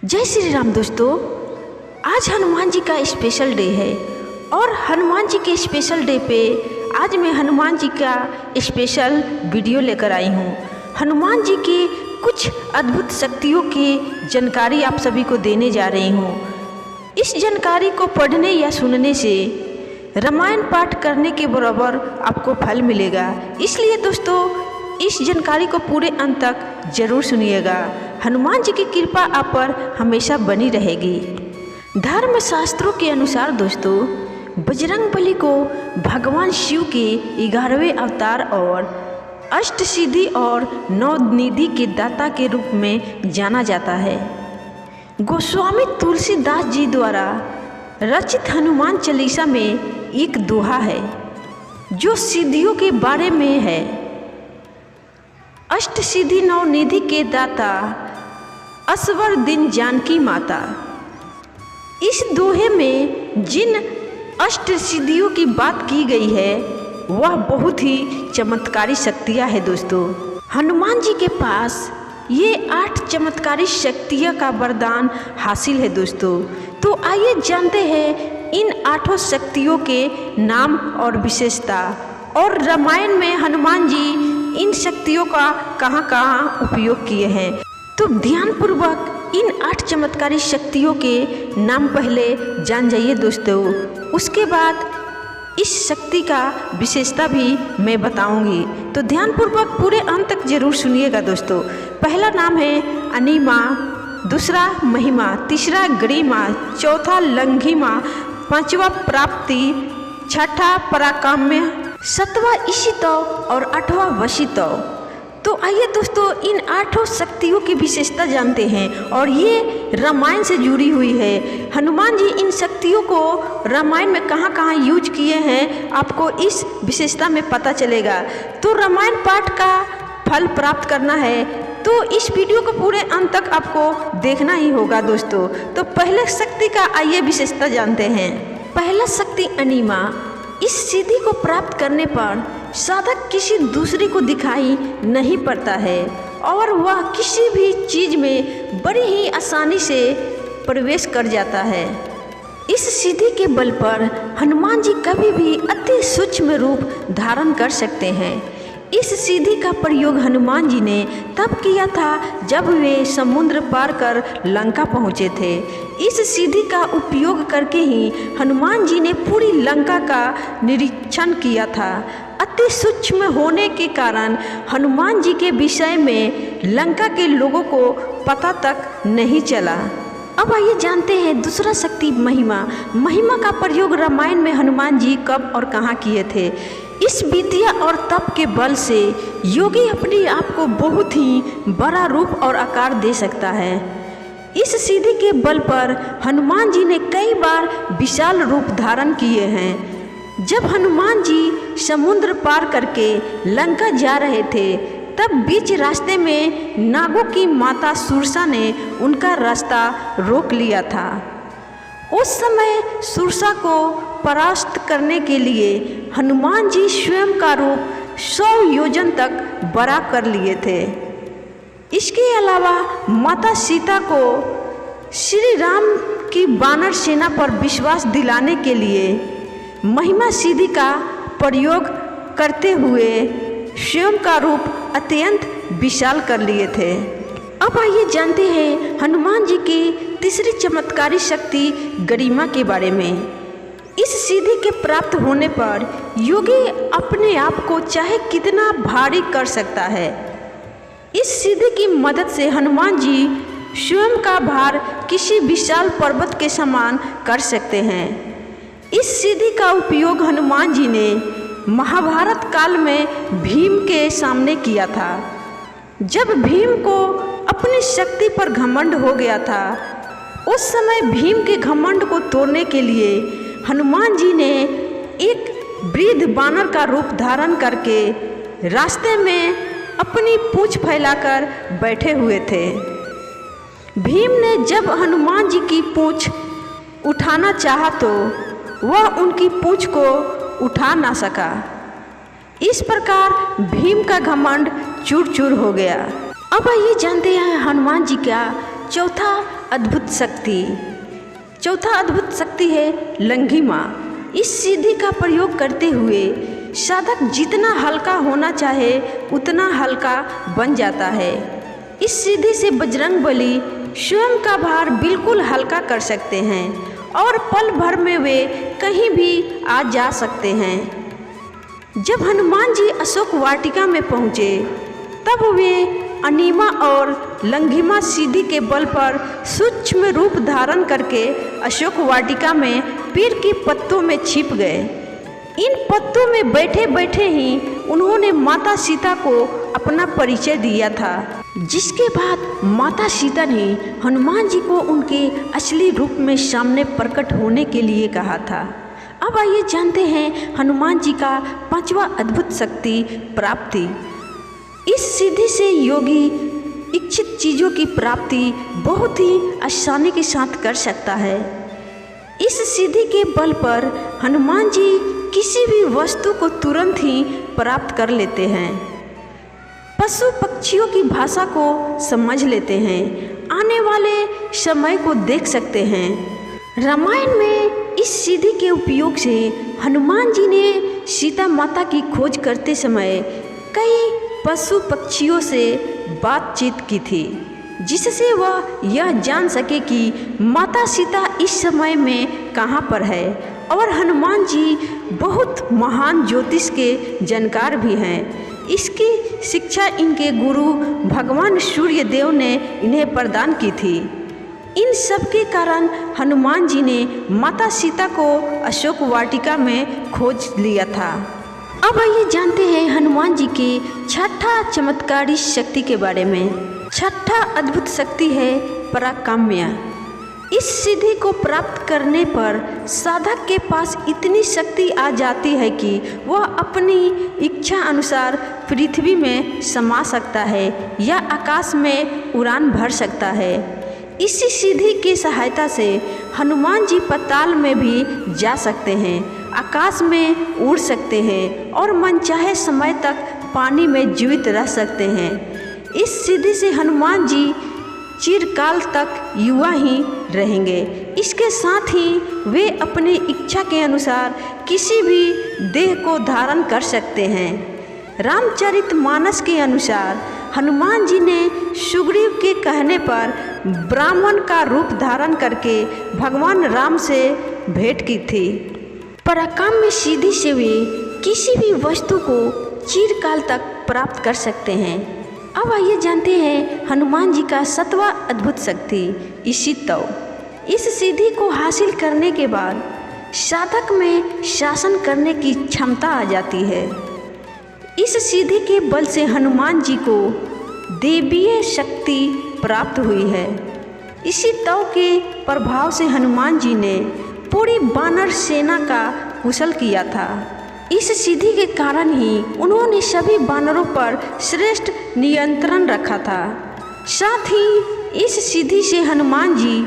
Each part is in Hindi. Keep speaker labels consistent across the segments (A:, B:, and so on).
A: जय श्री राम दोस्तों। आज हनुमान जी का स्पेशल डे है और हनुमान जी के स्पेशल डे पे आज मैं हनुमान जी का स्पेशल वीडियो लेकर आई हूँ। हनुमान जी की कुछ अद्भुत शक्तियों की जानकारी आप सभी को देने जा रही हूँ। इस जानकारी को पढ़ने या सुनने से रामायण पाठ करने के बराबर आपको फल मिलेगा। इसलिए दोस्तों इस जानकारी को पूरे अंत तक जरूर सुनिएगा। हनुमान जी की कृपा आप पर हमेशा बनी रहेगी। धर्म शास्त्रों के अनुसार दोस्तों बजरंगबली को भगवान शिव के 11वें अवतार और अष्ट सिद्धि और 9 निधि के दाता के रूप में जाना जाता है। गोस्वामी तुलसीदास जी द्वारा रचित हनुमान चालीसा में एक दोहा है जो सिद्धियों के बारे में है। अष्ट सिद्धि 9 निधि के दाता असवर दिन जानकी माता। इस दोहे में जिन अष्ट सिद्धियों की बात की गई है वह बहुत ही चमत्कारी शक्तियाँ है दोस्तों। हनुमान जी के पास ये 8 चमत्कारी शक्तियाँ का वरदान हासिल है दोस्तों। तो आइए जानते हैं इन 8 शक्तियों के नाम और विशेषता और रामायण में हनुमान जी इन शक्तियों का कहाँ उपयोग किए हैं। तो ध्यानपूर्वक इन 8 चमत्कारी शक्तियों के नाम पहले जान जाइए दोस्तों। उसके बाद इस शक्ति का विशेषता भी मैं बताऊंगी, तो ध्यानपूर्वक पूरे अंत तक जरूर सुनिएगा दोस्तों। पहला नाम है अनिमा, दूसरा महिमा, तीसरा गरिमा, चौथा लंघिमा, 5वां प्राप्ति, 6ठा पराकाम्य, 7वां इशितव और 8वां वशितव। तो आइए दोस्तों इन 8 शक्तियों की विशेषता जानते हैं और ये रामायण से जुड़ी हुई है। हनुमान जी इन शक्तियों को रामायण में कहाँ यूज किए हैं आपको इस विशेषता में पता चलेगा। तो रामायण पाठ का फल प्राप्त करना है तो इस वीडियो को पूरे अंत तक आपको देखना ही होगा दोस्तों। तो पहले शक्ति का आइए विशेषता जानते हैं। पहला शक्ति अनिमा। इस सिद्धि को प्राप्त करने पर साधक किसी दूसरे को दिखाई नहीं पड़ता है और वह किसी भी चीज में बड़ी ही आसानी से प्रवेश कर जाता है। इस सिद्धि के बल पर हनुमान जी कभी भी अति सूक्ष्म रूप धारण कर सकते हैं। इस सिद्धि का प्रयोग हनुमान जी ने तब किया था जब वे समुद्र पार कर लंका पहुँचे थे। इस सिद्धि का उपयोग करके ही हनुमान जी ने पूरी लंका का निरीक्षण किया था। अति सूक्ष्म होने के कारण हनुमान जी के विषय में लंका के लोगों को पता तक नहीं चला। अब आइए जानते हैं दूसरा शक्ति महिमा। महिमा का प्रयोग रामायण में हनुमान जी कब और कहाँ किए थे। इस विद्या और तप के बल से योगी अपने आप को बहुत ही बड़ा रूप और आकार दे सकता है। इस सिद्धि के बल पर हनुमान जी ने कई बार विशाल रूप धारण किए हैं। जब हनुमान जी समुद्र पार करके लंका जा रहे थे तब बीच रास्ते में नागों की माता सुरसा ने उनका रास्ता रोक लिया था। उस समय सुरसा को परास्त करने के लिए हनुमान जी स्वयं का रूप 100 योजन तक बड़ा कर लिए थे। इसके अलावा माता सीता को श्री राम की वानर सेना पर विश्वास दिलाने के लिए महिमा सिद्धि का प्रयोग करते हुए स्वयं का रूप अत्यंत विशाल कर लिए थे। अब आइए जानते हैं हनुमान जी की तीसरी चमत्कारी शक्ति गरिमा के बारे में। इस सिद्धि के प्राप्त होने पर योगी अपने आप को चाहे कितना भारी कर सकता है। इस सिद्धि की मदद से हनुमान जी स्वयं का भार किसी विशाल पर्वत के समान कर सकते हैं। इस सिद्धि का उपयोग हनुमान जी ने महाभारत काल में भीम के सामने किया था। जब भीम को अपनी शक्ति पर घमंड हो गया था उस समय भीम के घमंड को तोड़ने के लिए हनुमान जी ने एक वृद्ध बानर का रूप धारण करके रास्ते में अपनी पूंछ फैलाकर बैठे हुए थे। भीम ने जब हनुमान जी की पूंछ उठाना चाहा तो वह उनकी पूंछ को उठा ना सका। इस प्रकार भीम का घमंड चूर चूर हो गया। अब आइए जानते हैं हनुमान जी का चौथा अद्भुत शक्ति है लंघिमा। इस सिद्धि का प्रयोग करते हुए साधक जितना हल्का होना चाहे उतना हल्का बन जाता है। इस सिद्धि से बजरंगबली स्वयं का भार बिल्कुल हल्का कर सकते हैं और पल भर में वे कहीं भी आ जा सकते हैं। जब हनुमान जी अशोक वाटिका में पहुँचे तब वे अनिमा और लंघिमा सिद्धि के बल पर सूक्ष्म रूप धारण करके अशोक वाटिका में पेड़ के पत्तों में छिप गए। इन पत्तों में बैठे बैठे ही उन्होंने माता सीता को अपना परिचय दिया था, जिसके बाद माता सीता ने हनुमान जी को उनके असली रूप में सामने प्रकट होने के लिए कहा था। अब आइए जानते हैं हनुमान जी का पांचवा अद्भुत शक्ति प्राप्ति। इस सिद्धि से योगी इच्छित चीज़ों की प्राप्ति बहुत ही आसानी के साथ कर सकता है। इस सिद्धि के बल पर हनुमान जी किसी भी वस्तु को तुरंत ही प्राप्त कर लेते हैं, पशु पक्षियों की भाषा को समझ लेते हैं, आने वाले समय को देख सकते हैं। रामायण में इस सिद्धि के उपयोग से हनुमान जी ने सीता माता की खोज करते समय कई पशु पक्षियों से बातचीत की थी, जिससे वह यह जान सके कि माता सीता इस समय में कहाँ पर है। और हनुमान जी बहुत महान ज्योतिष के जानकार भी हैं। इसकी शिक्षा इनके गुरु भगवान सूर्य देव ने इन्हें प्रदान की थी। इन सब के कारण हनुमान जी ने माता सीता को अशोक वाटिका में खोज लिया था। अब आइए जानते हैं हनुमान जी की छठा चमत्कारी शक्ति के बारे में। छठा अद्भुत शक्ति है पराकाम्य। इस सिद्धि को प्राप्त करने पर साधक के पास इतनी शक्ति आ जाती है कि वह अपनी इच्छा अनुसार पृथ्वी में समा सकता है या आकाश में उड़ान भर सकता है। इसी सिद्धि की सहायता से हनुमान जी पाताल में भी जा सकते हैं, आकाश में उड़ सकते हैं और मनचाहे समय तक पानी में जीवित रह सकते हैं। इस सिद्धि से हनुमान जी चिरकाल तक युवा ही रहेंगे। इसके साथ ही वे अपनी इच्छा के अनुसार किसी भी देह को धारण कर सकते हैं। रामचरितमानस के अनुसार हनुमान जी ने सुग्रीव के कहने पर ब्राह्मण का रूप धारण करके भगवान राम से भेंट की थी। पराकाम्य सिद्धि से वे किसी भी वस्तु को चिरकाल तक प्राप्त कर सकते हैं। अब आइए जानते हैं हनुमान जी का सातवां अद्भुत शक्ति ईशितव। इस सिद्धि को हासिल करने के बाद साधक में शासन करने की क्षमता आ जाती है। इस सिद्धि के बल से हनुमान जी को देवीय शक्ति प्राप्त हुई है। इसी तव के प्रभाव से हनुमान जी ने पूरी वानर सेना का कुशल किया था। इस सिद्धि के कारण ही उन्होंने सभी वानरों पर श्रेष्ठ नियंत्रण रखा था। साथ ही इस सिद्धि से हनुमान जी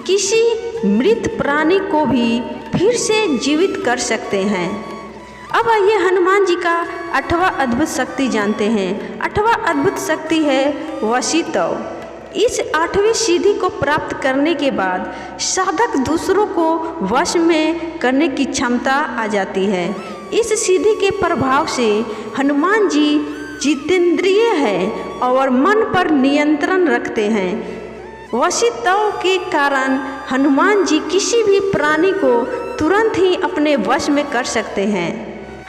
A: किसी मृत प्राणी को भी फिर से जीवित कर सकते हैं। अब आइए हनुमान जी का आठवां अद्भुत शक्ति जानते हैं। आठवां अद्भुत शक्ति है वशीतव। इस आठवीं सिद्धि को प्राप्त करने के बाद साधक दूसरों को वश में करने की क्षमता आ जाती है। इस सिद्धि के प्रभाव से हनुमान जी जितेंद्रिय हैं और मन पर नियंत्रण रखते हैं। वशीतव के कारण हनुमान जी किसी भी प्राणी को तुरंत ही अपने वश में कर सकते हैं।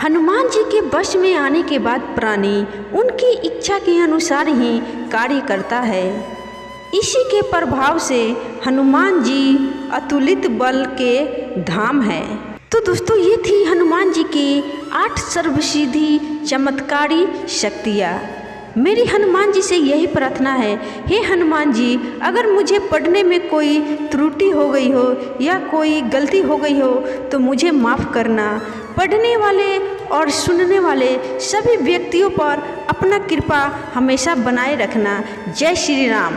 A: हनुमान जी के वश में आने के बाद प्राणी उनकी इच्छा के अनुसार ही कार्य करता है। इसी के प्रभाव से हनुमान जी अतुलित बल के धाम है। तो दोस्तों ये थी हनुमान जी की 8 सर्वसिद्धि चमत्कारी शक्तियाँ। मेरी हनुमान जी से यही प्रार्थना है, हे हनुमान जी, अगर मुझे पढ़ने में कोई त्रुटि हो गई हो या कोई गलती हो गई हो तो मुझे माफ़ करना। पढ़ने वाले और सुनने वाले सभी व्यक्तियों पर अपना कृपा हमेशा बनाए रखना। जय श्री राम।